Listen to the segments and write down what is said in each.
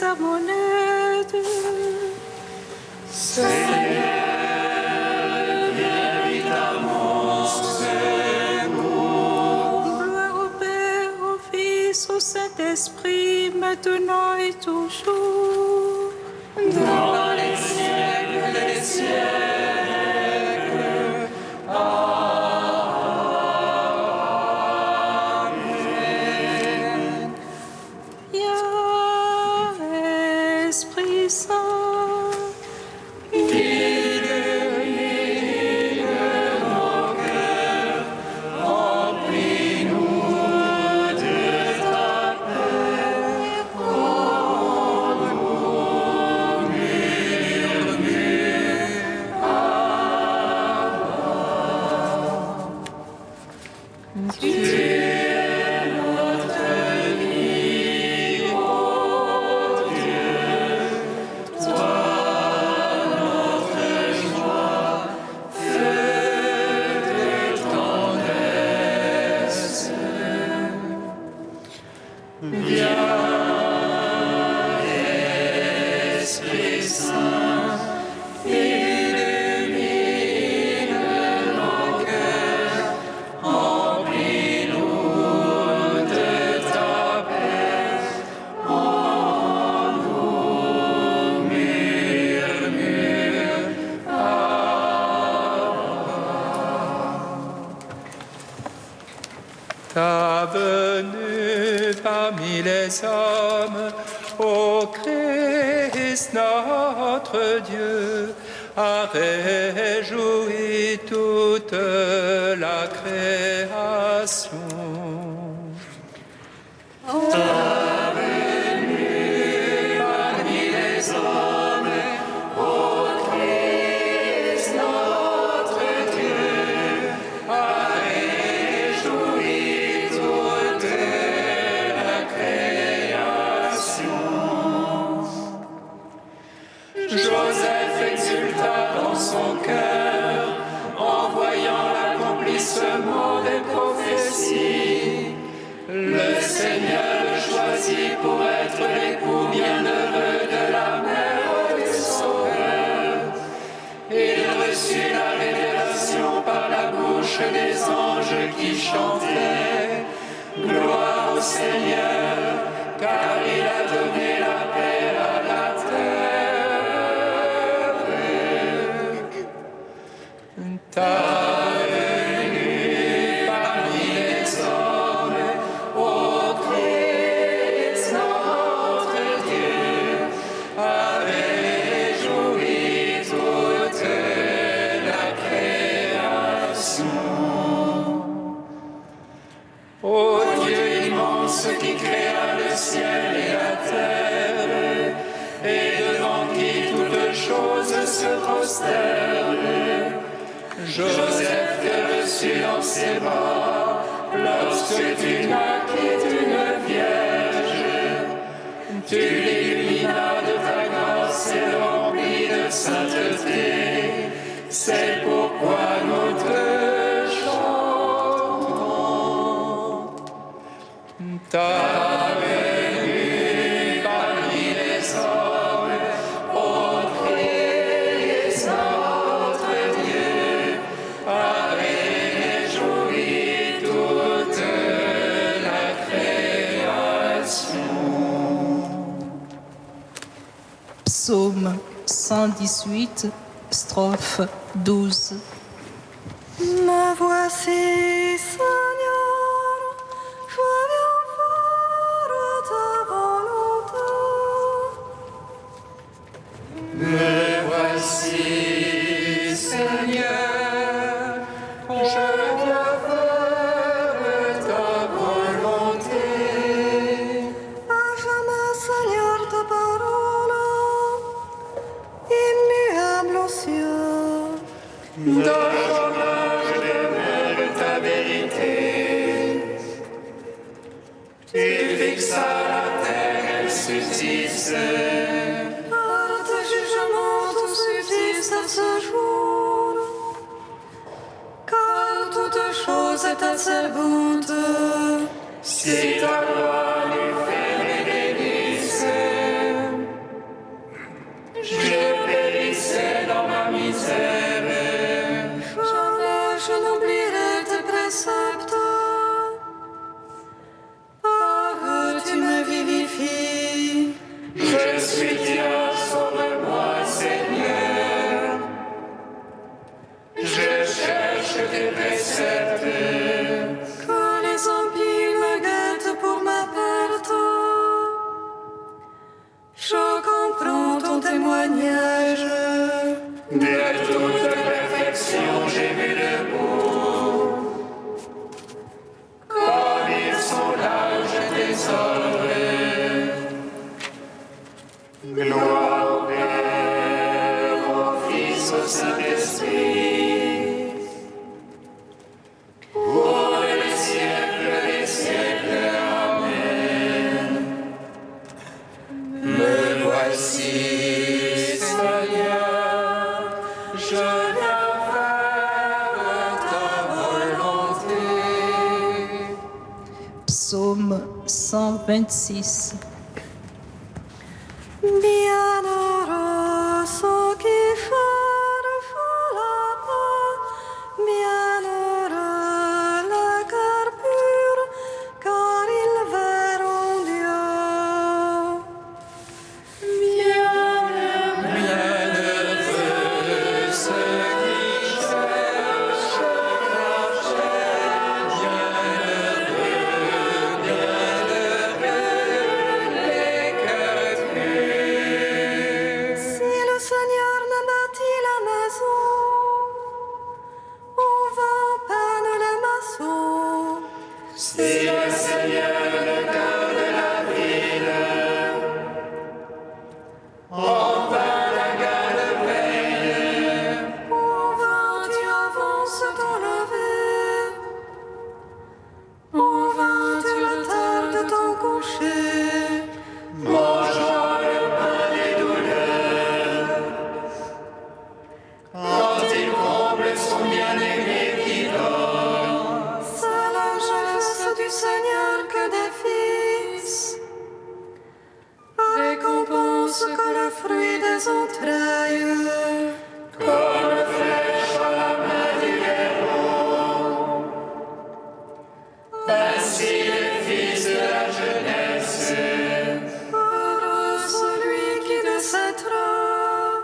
à mon aide. Seigneur, viens vite à mon secours. Gloire au Père, au Fils, au Saint-Esprit, maintenant et toujours. Dans les siècles des siècles. Amen. Viens, Esprit Saint, Illumine nos cœurs, remplis-nous de ta paix. Tu es notre vie, ô Dieu, toi notre joie, feu de tendresse. Viens, Esprit Saint, illumine nos cœurs, remplis-nous de ta paix. En nous murmure, ta venue parmi les hommes, ô Christ notre Dieu, a réjoui toute la création. Ta venue parmi les hommes, ô Christ notre Dieu, a réjoui toute la création. Joseph exulta dans son cœur en voyant l'accomplissement des prophéties. Le Seigneur le choisit pour être l'époux bienheureux de la mère des sauveurs. Il reçut la révélation par la bouche des anges qui chantaient « Gloire au Seigneur, car il a donné la paix à la terre. » Ta venue parmi les hommes, ô Christ notre Dieu, a réjoui toute la création. Ô Dieu immense qui créa le ciel et la terre, et devant qui toutes choses se prosternent, Joseph te reçut dans ses bras lorsque tu naquis d'une vierge. Tu l'illuminas de ta grâce et le remplis de sainteté. C'est pourquoi nous te chantons. Ta venue parmi les hommes, ô Christ notre Dieu, a réjoui toute la création. Psaume 118, strophe 12. Me voici, Seigneur, je viens faire ta volonté. Me voici, Seigneur, je viens faire ta volonté. À jamais, Seigneur, ta parole, immuable aux cieux. Dans l'orage demeure ta vérité. Tu fixas la terre, elle subsiste. Par tes jugements, tout subsiste à ce jour. Car toute chose est à sa bonté. Si ta loi lui fait des délices, Gloire au Père, au Fils, au Saint-Esprit, pour les siècles des siècles. Amen. Me voici, Seigneur, je viens faire ta volonté. Psaume 126. Bienheureux ceux qui font la paix, bienheureux le cœur pur, car ils verront Dieu. Bienheureux ceux qui cherchent la chair, bienheureux les cœurs purs. Si le Seigneur ne bâtit la maison, on va peine les maçons. Si le Seigneur ne garde la ville, en vain la garde veille. En vain tu avances ton lever, en vain tu retardes ton coucher. Mangeant le pain des douleurs, quand il comble son bien-aimé qui dort. C'est la jeunesse du Seigneur que des fils, récompense que le fruit des entrailles. Comme flèche à la main du héros, ainsi les fils de la jeunesse. Heureux celui qui de cette heure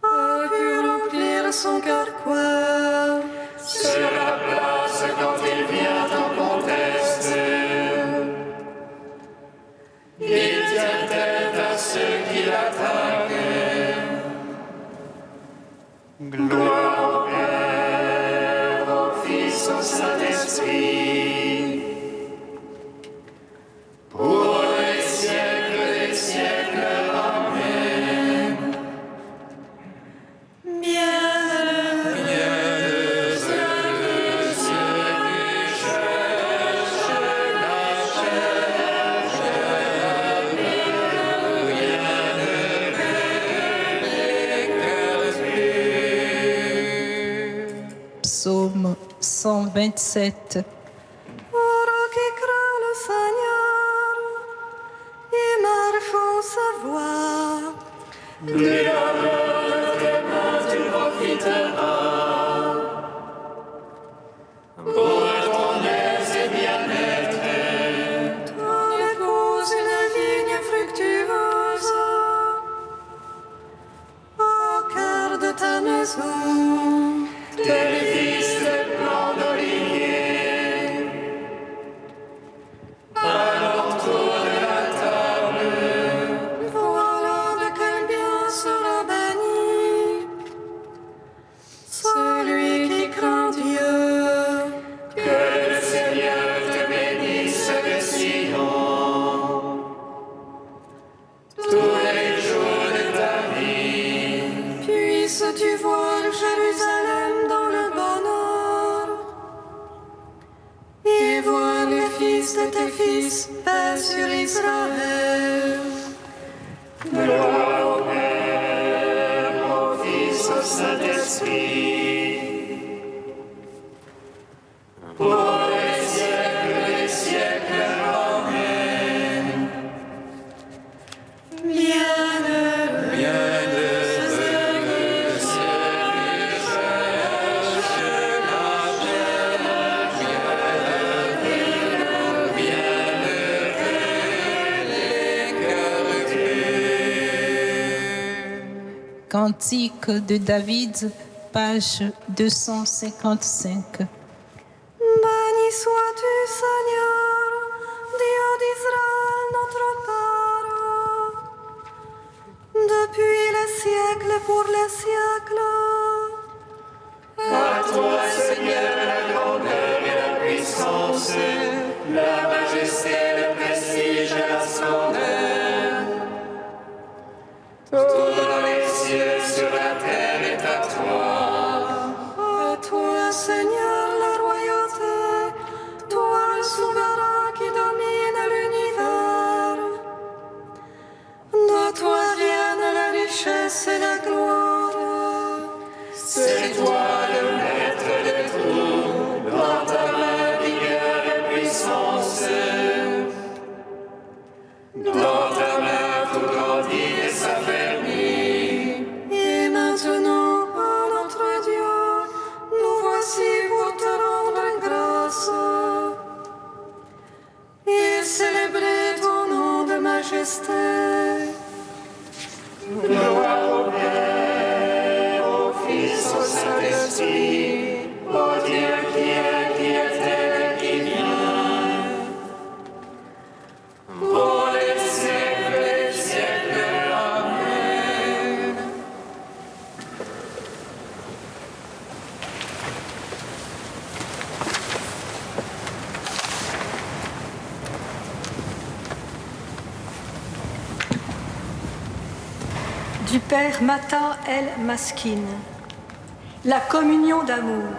a pu remplir son carquois. Sur la place quand il vient en conteste, il tient tête à ceux qui l'attaquent. Gloire au Père, au Fils, au Saint-Esprit, pour les siècles des siècles. Amen. Bienheureux Ceux qui cherchent la chair, bienheureux les cœurs purs. Psaume 127. Pour eux qui craignent le Seigneur et marchent en sa voie. De l'œuvre de tes mains tu profiteras, pour ton aise et bien-être. Ton épouse une vigne fructueuse au cœur de ta maison. Tes fils des plants d'olivier, à l'entour de la table. Voilà de quel bien sera béni celui qui craint Dieu. Que le Seigneur te bénisse de Sion, tous les jours de ta vie. Puisses-tu voir Jérusalem dans le bonheur et voir les fils de tes fils, paix sur Israël. Gloire au Père, au Fils, au Saint-Esprit, pour les siècles des siècles. Amen. Bienheureux Bienheureux ceux qui cherchent la chair, bienheureux les cœurs purs. Cantique de David, page 255. Béni sois-tu, Seigneur, Dieu d'Israël, notre Père, depuis les siècles pour les siècles. À toi, Seigneur, la grandeur et la puissance, la majesté, le prestige et la splendeur. majesté. Gloire au Père, au Fils, au Saint-Esprit, au Dieu qui était et qui vient, pour les siècles des siècles. Amen. Du Père Mata El Maskin, la communion d'amour.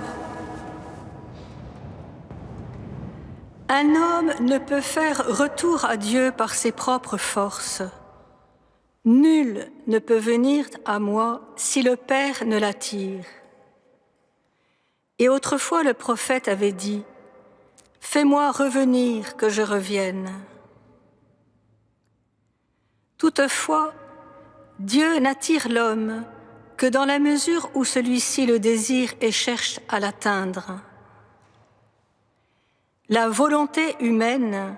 Un homme ne peut faire retour à Dieu par ses propres forces. Nul ne peut venir à moi si le Père ne l'attire. Et autrefois le prophète avait dit, « Fais-moi revenir que je revienne. » Toutefois, Dieu n'attire l'homme que dans la mesure où celui-ci le désire et cherche à l'atteindre. La volonté humaine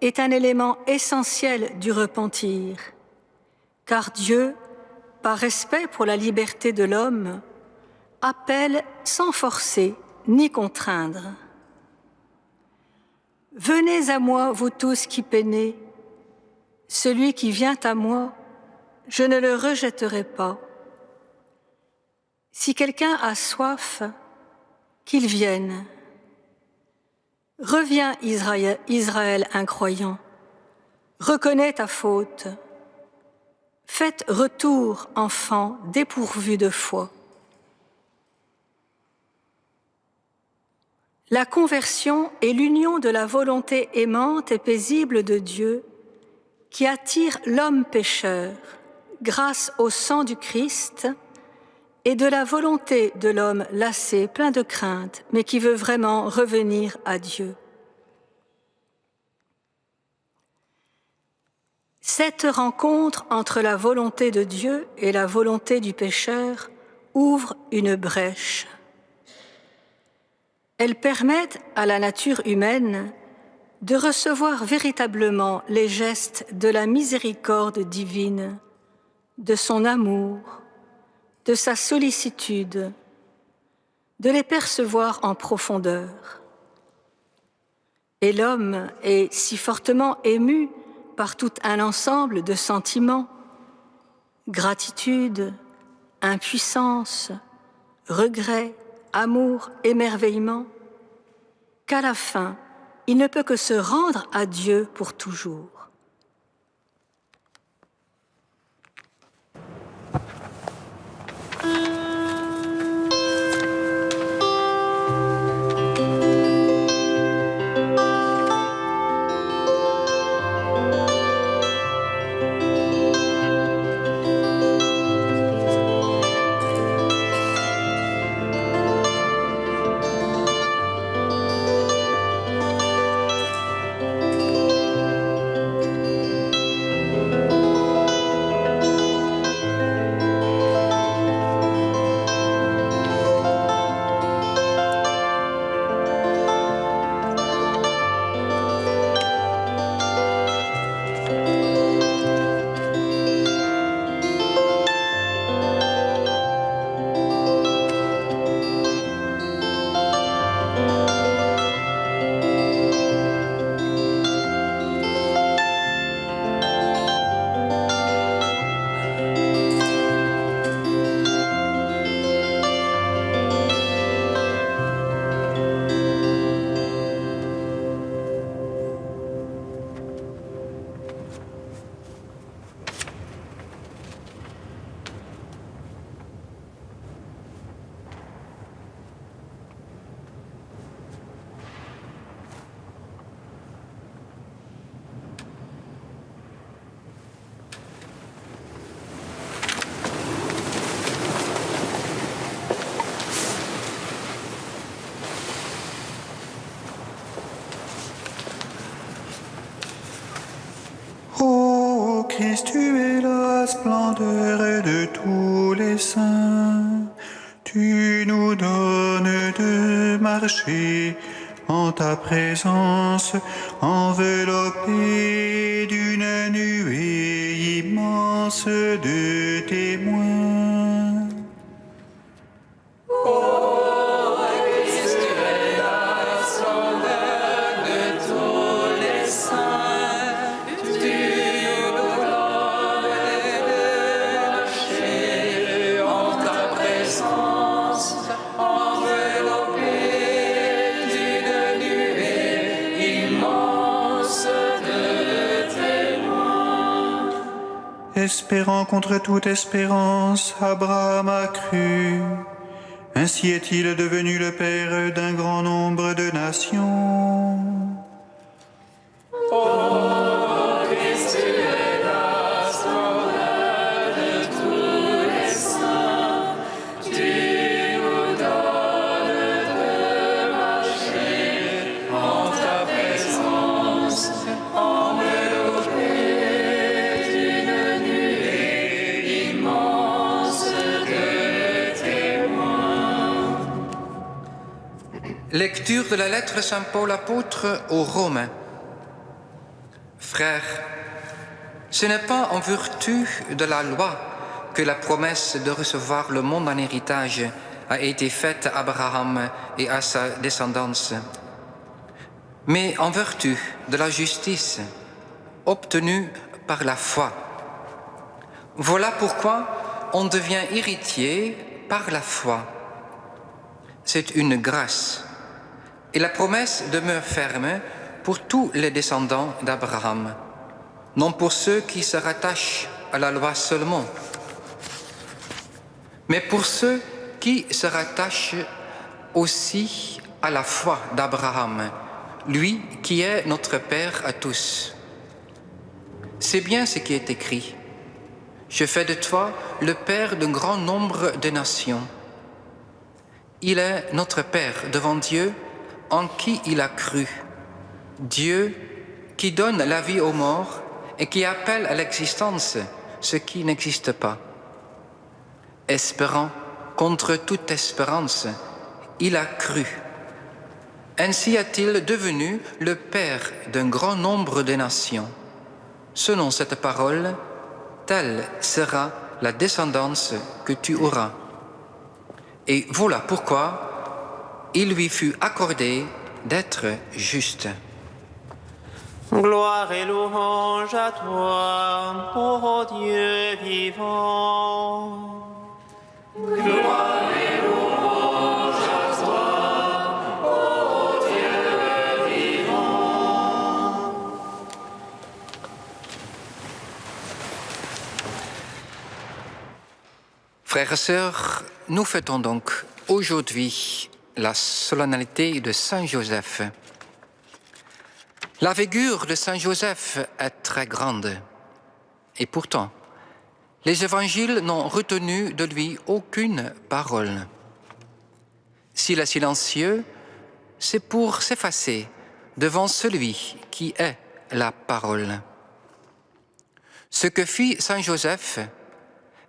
est un élément essentiel du repentir, car Dieu, par respect pour la liberté de l'homme, appelle sans forcer ni contraindre. « Venez à moi, vous tous qui peinez, celui qui vient à moi, je ne le rejetterai pas. Si quelqu'un a soif, qu'il vienne. Reviens, Israël incroyant, reconnais ta faute. Faites retour, enfants dépourvus de foi. » La conversion est l'union de la volonté aimante et paisible de Dieu qui attire l'homme pécheur grâce au sang du Christ et de la volonté de l'homme lassé, plein de crainte, mais qui veut vraiment revenir à Dieu. Cette rencontre entre la volonté de Dieu et la volonté du pécheur ouvre une brèche. Elle permet à la nature humaine de recevoir véritablement les gestes de la miséricorde divine, de son amour, de sa sollicitude, de les percevoir en profondeur. Et l'homme est si fortement ému par tout un ensemble de sentiments, gratitude, impuissance, regret, amour, émerveillement, qu'à la fin, il ne peut que se rendre à Dieu pour toujours. Christ, tu es la splendeur de tous les saints. Tu nous donnes de marcher en ta présence, enveloppés d'une nuée immense de témoins. Espérant contre toute espérance, Abraham a cru. Ainsi est-il devenu le père d'un grand nombre de nations. Christ, tu es la splendeur de tous les saints. Tu nous donnes de marcher en ta présence, enveloppés d'une nuée immense de témoins. Lecture de la lettre de Saint Paul apôtre aux Romains. Frères, ce n'est pas en vertu de la loi que la promesse de recevoir le monde en héritage a été faite à Abraham et à sa descendance, mais en vertu de la justice obtenue par la foi. Voilà pourquoi on devient héritier par la foi. C'est une grâce. Et la promesse demeure ferme pour tous les descendants d'Abraham, non pour ceux qui se rattachent à la loi seulement, mais pour ceux qui se rattachent aussi à la foi d'Abraham, lui qui est notre Père à tous. C'est bien ce qui est écrit. Je fais de toi le Père d'un grand nombre de nations. Il est notre Père devant Dieu, en qui il a cru. Dieu qui donne la vie aux morts et qui appelle à l'existence ce qui n'existe pas. Espérant contre toute espérance, il a cru. Ainsi est-il devenu le Père d'un grand nombre de nations. Selon cette parole, telle sera la descendance que tu auras. Et voilà pourquoi il lui fut accordé d'être juste. Gloire et louange à toi, ô Dieu vivant. Gloire et louange à toi, ô Dieu vivant. Frères et sœurs, nous fêtons donc aujourd'hui la solennité de Saint Joseph. La figure de Saint Joseph est très grande, et pourtant, les évangiles n'ont retenu de lui aucune parole. S'il est silencieux, c'est pour s'effacer devant celui qui est la parole. Ce que fit Saint Joseph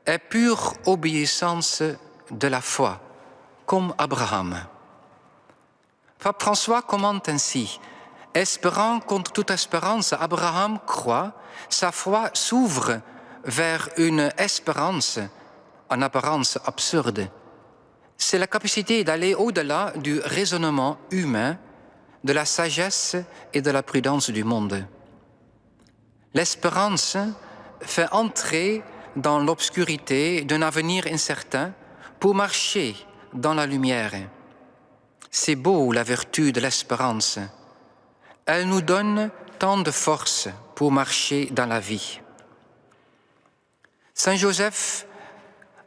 est pure obéissance de la foi, comme Abraham. Pape François commente ainsi: espérant contre toute espérance, Abraham croit, sa foi s'ouvre vers une espérance en apparence absurde. C'est la capacité d'aller au-delà du raisonnement humain, de la sagesse et de la prudence du monde. L'espérance fait entrer dans l'obscurité d'un avenir incertain pour marcher dans la lumière. C'est beau la vertu de l'espérance. Elle nous donne tant de force pour marcher dans la vie. Saint Joseph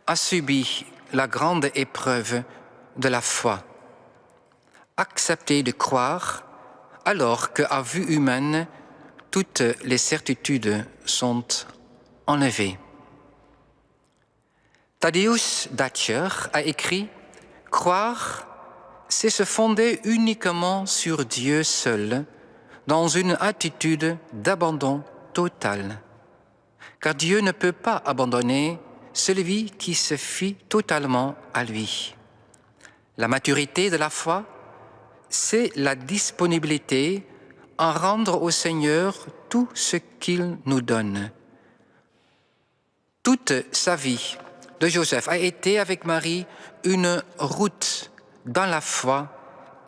a subi la grande épreuve de la foi. Accepter de croire alors qu'à vue humaine, toutes les certitudes sont enlevées. Tadeusz Dacher a écrit « Croire, c'est se fonder uniquement sur Dieu seul, dans une attitude d'abandon total. Car Dieu ne peut pas abandonner celui qui se fie totalement à lui. La maturité de la foi c'est la disponibilité à rendre au Seigneur tout ce qu'il nous donne. Toute sa vie de Joseph a été avec Marie une route dans la foi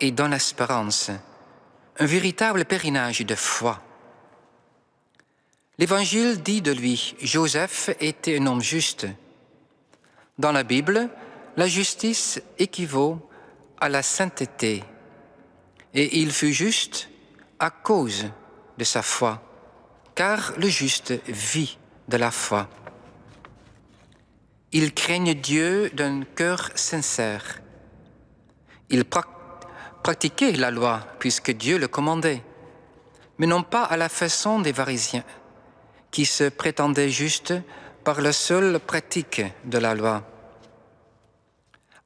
et dans l'espérance, un véritable pèlerinage de foi. L'Évangile dit de lui, Joseph était un homme juste. Dans la Bible, la justice équivaut à la sainteté, et il fut juste à cause de sa foi, car le juste vit de la foi. Il craignait Dieu d'un cœur sincère. Il pratiquait la loi puisque Dieu le commandait, mais non pas à la façon des pharisiens, qui se prétendaient justes par la seule pratique de la loi.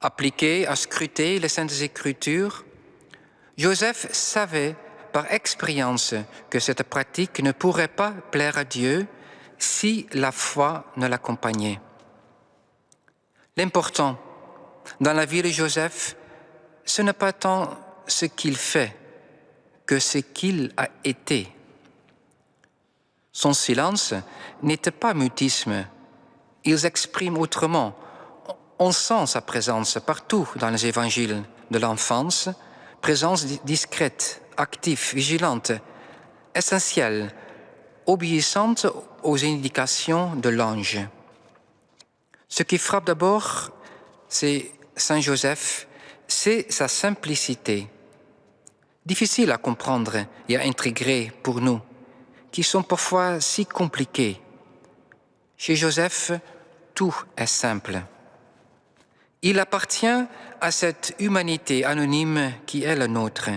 Appliqué à scruter les Saintes Écritures, Joseph savait par expérience que cette pratique ne pourrait pas plaire à Dieu si la foi ne l'accompagnait. L'important dans la vie de Joseph, ce n'est pas tant ce qu'il fait que ce qu'il a été. Son silence n'était pas mutisme. Il s'exprime autrement. On sent sa présence partout dans les évangiles de l'enfance, présence discrète, active, vigilante, essentielle, obéissante aux indications de l'ange. Ce qui frappe d'abord, c'est Saint Joseph, c'est sa simplicité, difficile à comprendre et à intégrer pour nous, qui sont parfois si compliqués. Chez Joseph, tout est simple. Il appartient à cette humanité anonyme qui est la nôtre.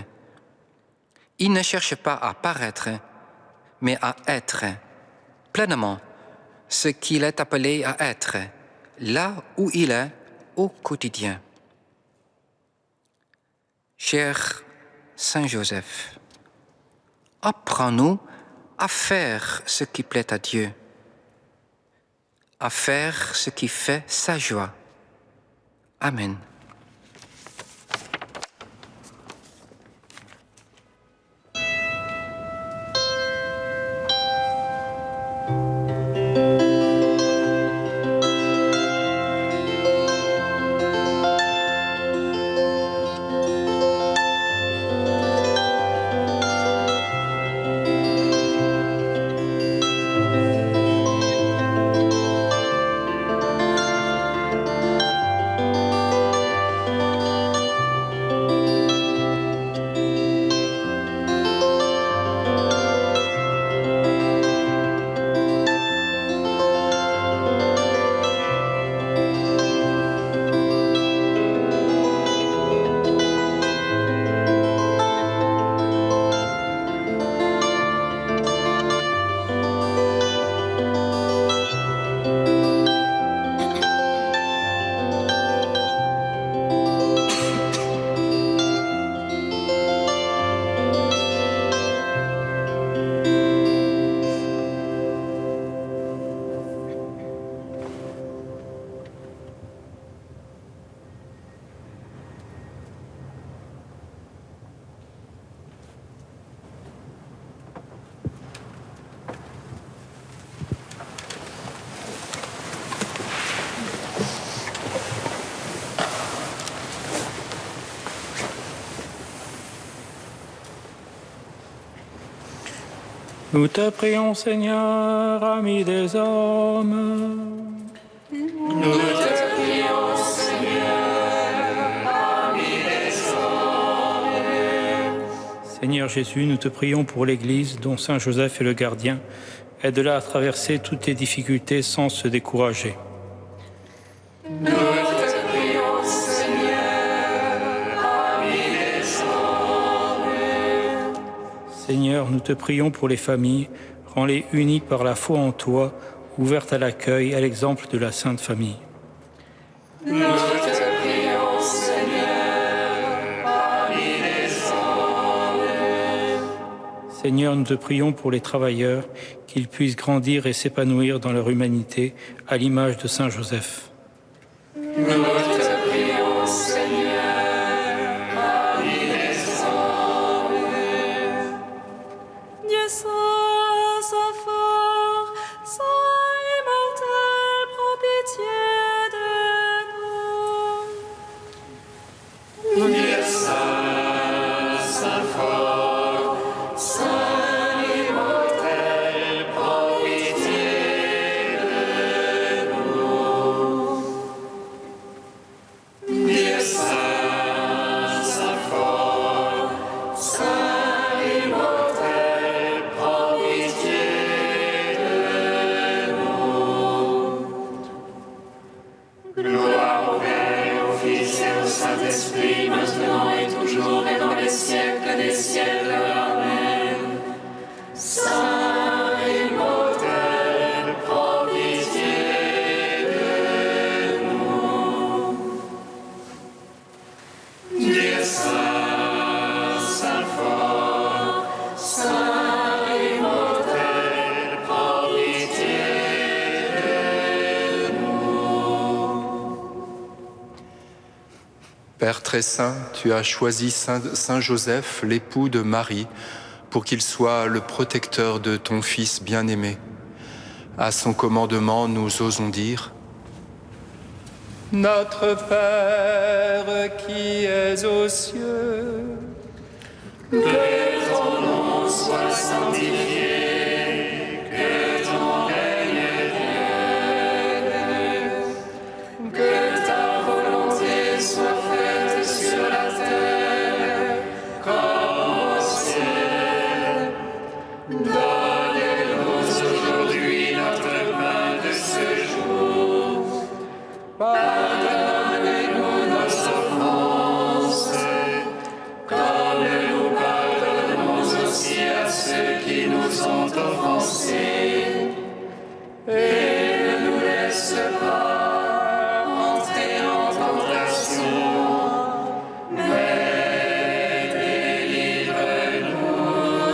Il ne cherche pas à paraître, mais à être pleinement ce qu'il est appelé à être, là où il est au quotidien. Cher Saint Joseph, apprends-nous à faire ce qui plaît à Dieu, à faire ce qui fait sa joie. Amen. Nous te prions, Seigneur, ami des hommes. Nous te prions, Seigneur, ami des hommes. Seigneur Jésus, nous te prions pour l'Église dont Saint Joseph est le gardien. Aide-la à traverser toutes les difficultés sans se décourager. Nous te prions, Seigneur, ami des hommes. Seigneur, nous te prions pour les familles. Rends-les unies par la foi en toi, ouvertes à l'accueil, à l'exemple de la Sainte Famille. Nous te prions, Seigneur, ami des hommes. Seigneur, nous te prions pour les travailleurs, qu'ils puissent grandir et s'épanouir dans leur humanité, à l'image de Saint Joseph. Nous te prions, Seigneur, ami des hommes. Père très saint, tu as choisi Saint Joseph, l'époux de Marie, pour qu'il soit le protecteur de ton Fils bien-aimé. À son commandement, nous osons dire: Notre Père qui es aux cieux, que ton nom soit sanctifié, que ton règne vienne, que ta volonté soit faite sur la terre comme au ciel. Donne-nous aujourd'hui notre pain de ce jour. Pardonne-nous nos offenses, comme nous pardonnons aussi à ceux qui nous ont offensés. Et ne nous laisse pas entrer en tentation, mais délivre-nous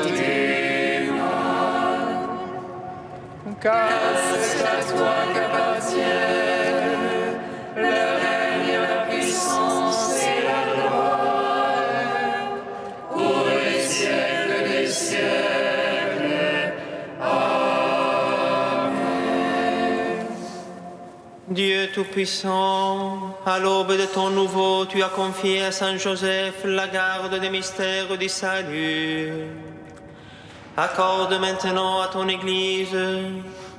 du mal. Car c'est à toi qu'appartiennent le règne, la puissance et la gloire, pour les siècles des siècles. Amen. Dieu Tout-Puissant, à l'aube de ton nouveau, tu as confié à Saint Joseph la garde des mystères du salut. Accorde maintenant à ton Église,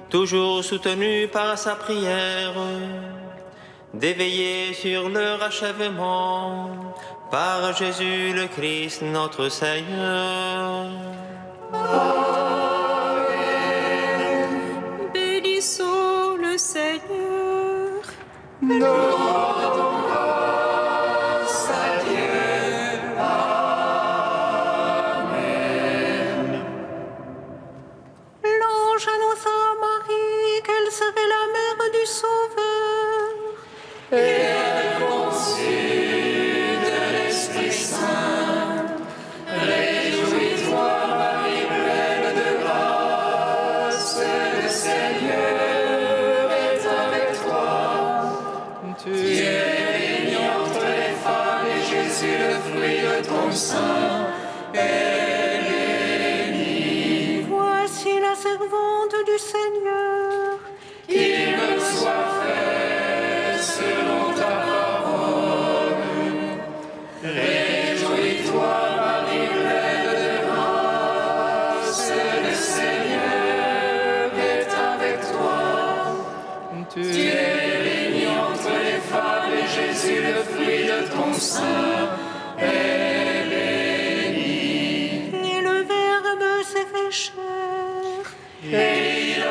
toujours soutenue par sa prière, d'éveiller sur leur achèvement par Jésus le Christ notre Seigneur. Bénissons le Seigneur. Nous rendons grâce à Dieu. Amen. L'ange annonça à Marie qu'elle serait la mère du Sauveur. Et elle conçut de l'Esprit Saint. Réjouis-toi, Marie, pleine de grâce, le Seigneur est avec toi. Tu es bénie entre les femmes, et Jésus, le fruit de ton sein, est béni. Voici la servante du Seigneur. Qu'il me soit fait selon ta parole. Réjouis-toi, Marie, pleine de grâce, le Seigneur est avec toi. Tu es bénie entre les femmes, et Jésus, le fruit de ton sein, est béni. Et le Verbe s'est fait chair. Et il a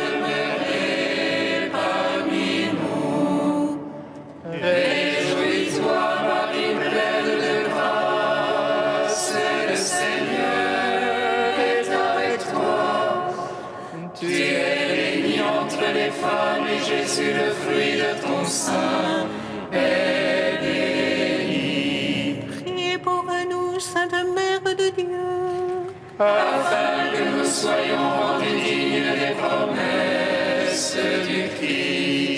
demeuré parmi nous. Réjouis-toi, Marie, pleine de grâce, le Seigneur est avec toi. Tu es bénie entre les femmes, et Jésus, le fruit de ton sein, est béni. Priez pour nous, Sainte Mère de Dieu. Afin que nous soyons rendus dignes des promesses du Christ.